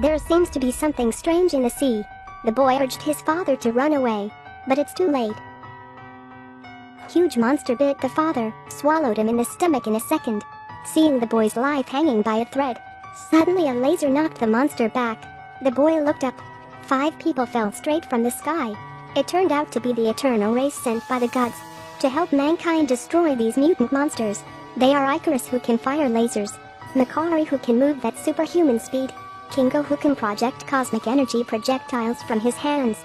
There seems to be something strange in the sea. The boy urged his father to run away, but it's too late. Huge monster bit the father, swallowed him in the stomach in a second. Seeing the boy's life hanging by a thread, suddenly a laser knocked the monster back. The boy looked up. 5 people fell straight from the sky. It turned out to be the eternal race sent by the gods to help mankind destroy these mutant monsters. They are Icarus, who can fire lasers, Makari, who can move at superhuman speed, Kingo, who can project cosmic energy projectiles from his hands,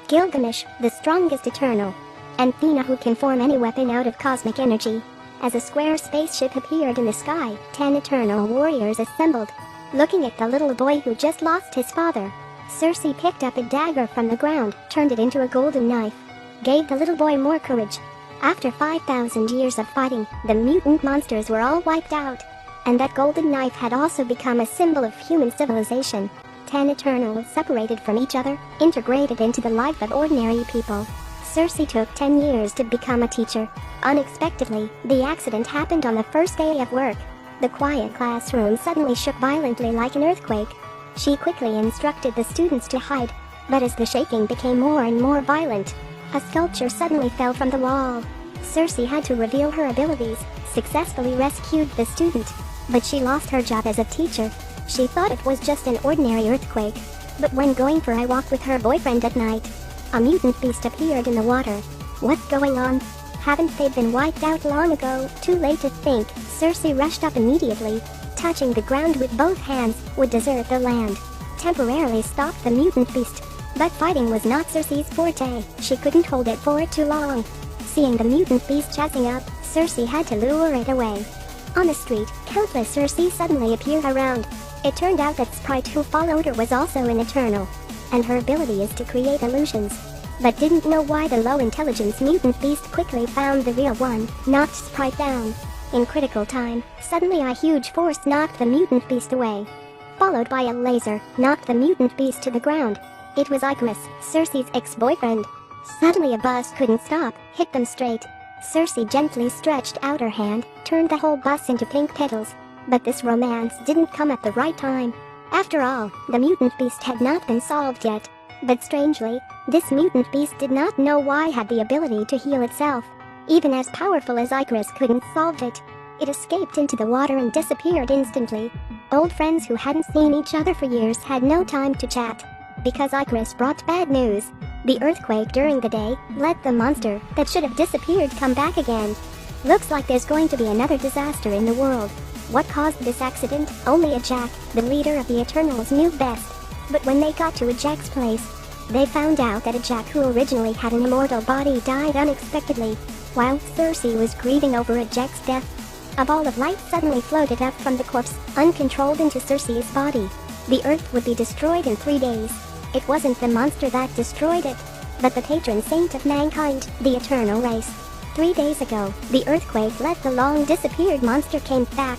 Gilgamesh, the strongest eternal, and Thena, who can form any weapon out of cosmic energy. As a square spaceship appeared in the sky, 10 eternal warriors assembled. Looking at the little boy who just lost his father, Circe picked up a dagger from the ground, turned it into a golden knife, gave the little boy more courage. After 5,000 years of fighting, the mutant monsters were all wiped out, and that golden knife had also become a symbol of human civilization. 10 eternals separated from each other, integrated into the life of ordinary people. Circe took 10 years to become a teacher. Unexpectedly, the accident happened on the first day of work. The quiet classroom suddenly shook violently like an earthquake. She quickly instructed the students to hide, but as the shaking became more and more violent, a sculpture suddenly fell from the wall. Circe had to reveal her abilities, successfully rescued the student, but she lost her job as a teacher. She thought it was just an ordinary earthquake, but when going for a walk with her boyfriend at night, a mutant beast appeared in the water. What's going on? Haven't they been wiped out long ago? Too late to think. Circe rushed up immediately, touching the ground with both hands, would desert the land, temporarily stop the mutant beast. But fighting was not Circe's forte. She couldn't hold it for too long. Seeing the mutant beast chasing up, Circe had to lure it away. On the street, countless Circe suddenly appeared around. It turned out that Sprite, who followed her, was also an eternal, and her ability is to create illusions. But didn't know why the low-intelligence mutant beast quickly found the real one, knocked Sprite down. In critical time, suddenly a huge force knocked the mutant beast away, followed by a laser, knocked the mutant beast to the ground. It was Icarus, Circe's ex-boyfriend. Suddenly a bus couldn't stop, hit them straight. Circe gently stretched out her hand, turned the whole bus into pink petals. But this romance didn't come at the right time. After all, the mutant beast had not been solved yet. But strangely, this mutant beast did not know why it had the ability to heal itself. Even as powerful as Icarus couldn't solve it. It escaped into the water and disappeared instantly. Old friends who hadn't seen each other for years had no time to chat, because Icarus brought bad news. The earthquake during the day let the monster that should have disappeared come back again. Looks like there's going to be another disaster in the world. What caused this accident? Only Jack, the leader of the Eternals, knew best. But when they got to Jack's place, they found out that Jack, who originally had an immortal body, died unexpectedly. While Circe was grieving over Jack's death, a ball of light suddenly floated up from the corpse, uncontrolled, into Circe's body. The earth would be destroyed in 3 days. It wasn't the monster that destroyed it, but the patron saint of mankind, the eternal race. 3 days ago, the earthquake let the long-disappeared monster came back.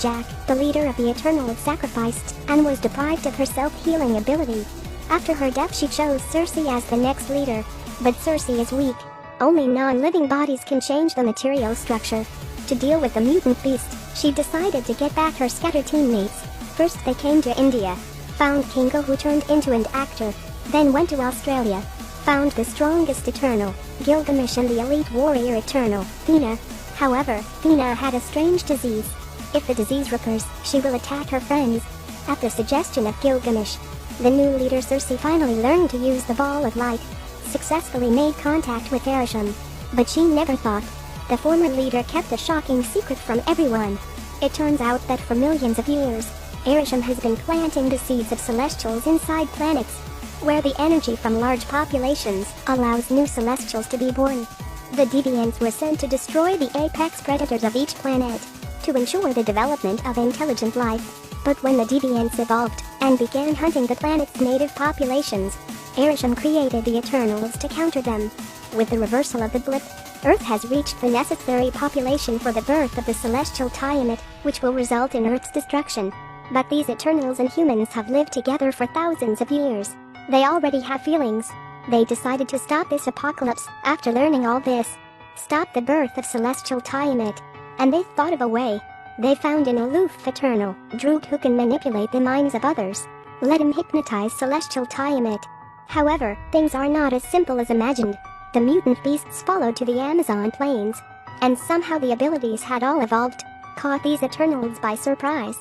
Jack, the leader of the Eternals, sacrificed and was deprived of her self-healing ability. After her death, she chose Circe as the next leader. But Circe is weak. Only non-living bodies can change the material structure. To deal with the mutant beast, she decided to get back her scattered teammates. First they came to India, found Kingo, who turned into an actor, then went to Australia, found the strongest Eternal, Gilgamesh, and the elite warrior Eternal, Thena. However, Thena had a strange disease. If the disease recurs, she will attack her friends. At the suggestion of Gilgamesh, the new leader Circe finally learned to use the ball of light, successfully made contact with Erisham. But she never thought. The former leader kept a shocking secret from everyone. It turns out that for millions of years, Erisham has been planting the seeds of celestials inside planets, where the energy from large populations allows new celestials to be born. The deviants were sent to destroy the apex predators of each planet, to ensure the development of intelligent life. But when the deviants evolved and began hunting the planet's native populations, Erisham created the Eternals to counter them. With the reversal of the blip, Earth has reached the necessary population for the birth of the celestial Tiamat, which will result in Earth's destruction. But these Eternals and humans have lived together for thousands of years. They already have feelings. They decided to stop this apocalypse after learning all this. Stop the birth of celestial Tiamat. And they thought of a way. They found an aloof Eternal, Droog, who can manipulate the minds of others. let him hypnotize Celestial Tiamat. However, things are not as simple as imagined. The mutant beasts followed to the Amazon plains, and somehow the abilities had all evolved, caught these Eternals by surprise.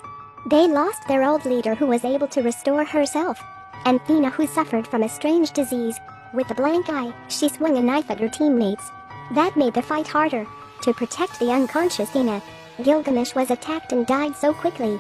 They lost their old leader who was able to restore herself, and Thena who suffered from a strange disease. With a blank eye, she swung a knife at her teammates. That made the fight harder. To protect the unconscious Thena, Gilgamesh was attacked and died so quickly.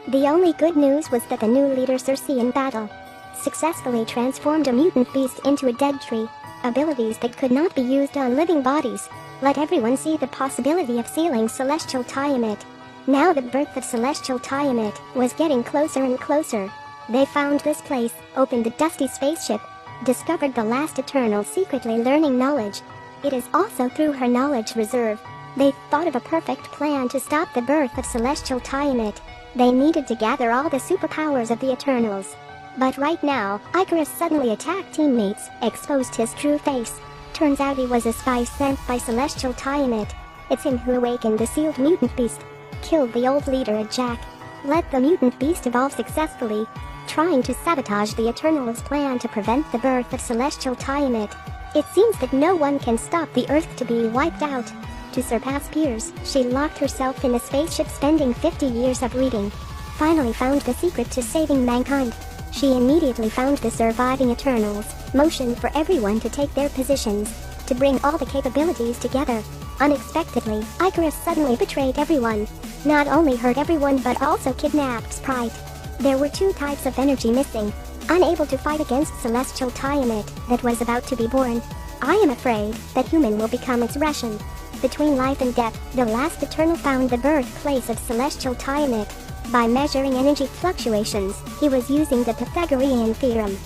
The only good news was that the new leader Circe in battle successfully transformed a mutant beast into a dead tree. Abilities that could not be used on living bodies let everyone see the possibility of sealing Celestial Tiamat. Now the birth of Celestial Tiamat was getting closer and closer. They found this place, opened a dusty spaceship, discovered the last Eternal secretly learning knowledge. It is also through her knowledge reserve. They thought of a perfect plan to stop the birth of Celestial Tiamat. They needed to gather all the superpowers of the Eternals. But right now, Icarus suddenly attacked teammates, exposed his true face. Turns out he was a spy sent by Celestial Tiamat. It's him who awakened the sealed mutant beast, killed the old leader at Jack, let the mutant beast evolve successfully, trying to sabotage the Eternals' plan to prevent the birth of Celestial Tiamat. It seems that no one can stop the Earth to be wiped out. To surpass peers, she locked herself in a spaceship, spending 50 years of reading. Finally found the secret to saving mankind. She immediately found the surviving Eternals, motioned for everyone to take their positions, to bring all the capabilities together. Unexpectedly, Icarus suddenly betrayed everyone. Not only hurt everyone but also kidnapped Sprite. There were two types of energy missing, unable to fight against Celestial Tiamat that was about to be born. I am afraid that human will become its ration. Between life and death, the last Eternal found the birthplace of Celestial Tiamat. By measuring energy fluctuations, he was using the Pythagorean theorem.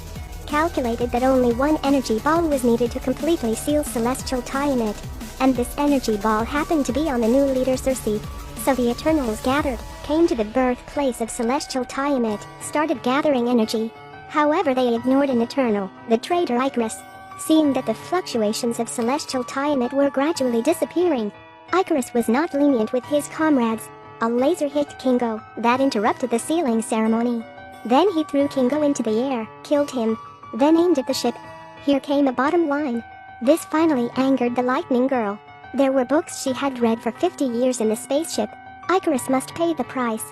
Calculated that only one energy ball was needed to completely seal Celestial Tiamat, and this energy ball happened to be on the new leader Circe. So the Eternals gathered, came to the birthplace of Celestial Tiamat, started gathering energy. However, they ignored an Eternal, the traitor Icarus. Seeing that the fluctuations of Celestial Tiamat were gradually disappearing, Icarus was not lenient with his comrades. A laser hit Kingo, that interrupted the sealing ceremony. Then he threw Kingo into the air, killed him, then aimed at the ship. Here came a bottom line. This finally angered the Lightning Girl. There were books she had read for 50 years in the spaceship. Icarus must pay the price.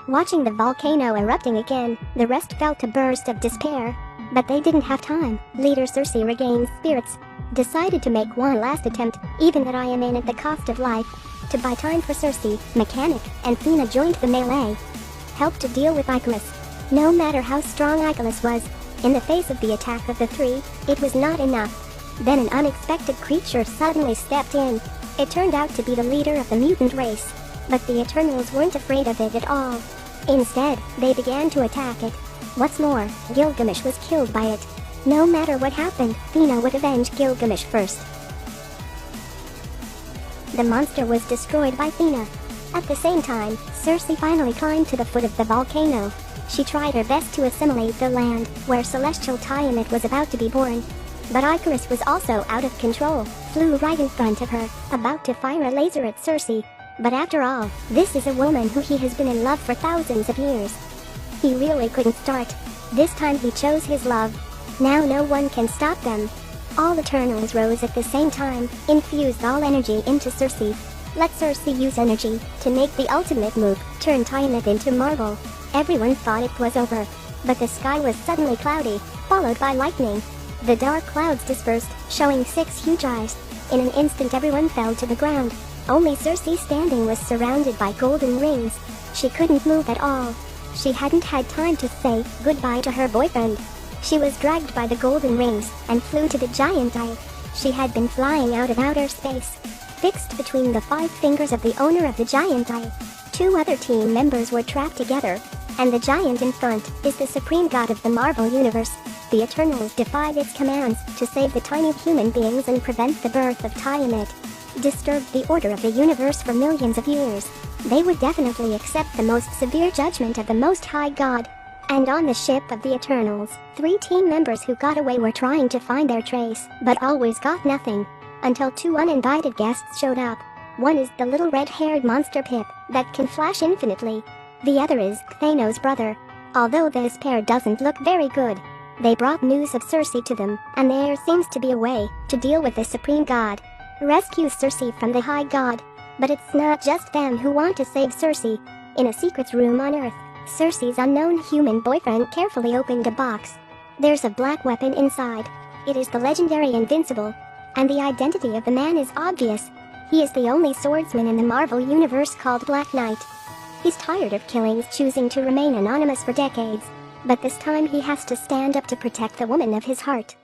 Watching the volcano erupting again, the rest felt a burst of despair. But they didn't have time. Leader Circe regained spirits, decided to make one last attempt, even at Iron at the cost of life. To buy time for Circe, Mechanic, and Thena joined the melee, helped to deal with Icarus. No matter how strong Icarus was, in the face of the attack of the three, it was not enough. Then an unexpected creature suddenly stepped in. It turned out to be the leader of the mutant race. But the Eternals weren't afraid of it at all. Instead, they began to attack it. What's more, Gilgamesh was killed by it. No matter what happened, Thena would avenge Gilgamesh first. The monster was destroyed by Thena. At the same time, Circe finally climbed to the foot of the volcano. She tried her best to assimilate the land, where Celestial Tiamat was about to be born. But Icarus was also out of control, flew right in front of her, about to fire a laser at Circe. But after all, this is a woman who he has been in love for thousands of years. He really couldn't start. This time he chose his love. Now no one can stop them. All Eternals rose at the same time, infused all energy into Circe. Let Circe use energy to make the ultimate move, turn Tiamat into marble. Everyone thought it was over. But the sky was suddenly cloudy, followed by lightning. The dark clouds dispersed, showing 6 huge eyes. In an instant everyone fell to the ground. Only Circe standing was surrounded by golden rings. She couldn't move at all. She hadn't had time to say goodbye to her boyfriend. She was dragged by the golden rings and flew to the giant eye. She had been flying out of outer space, fixed between the 5 fingers of the owner of the giant eye. 2 other team members were trapped together, and the giant in front is the supreme god of the Marvel Universe. The Eternals defied its commands to save the tiny human beings and prevent the birth of Tiamat. Disturbed the order of the universe for millions of years. They would definitely accept the most severe judgment of the Most High God. And on the ship of the Eternals, 3 team members who got away were trying to find their trace, but always got nothing. Until 2 uninvited guests showed up. One is the little red-haired monster Pip, that can flash infinitely. The other is Thanos' brother. Although this pair doesn't look very good, they brought news of Cersei to them, and there seems to be a way to deal with the supreme god. Rescue Cersei from the high god. But it's not just them who want to save Cersei. In a secret room on Earth, Cersei's unknown human boyfriend carefully opened a box. There's a black weapon inside. It is the legendary Invincible. And the identity of the man is obvious. He is the only swordsman in the Marvel universe called Black Knight. He's tired of killings, choosing to remain anonymous for decades. But this time he has to stand up to protect the woman of his heart.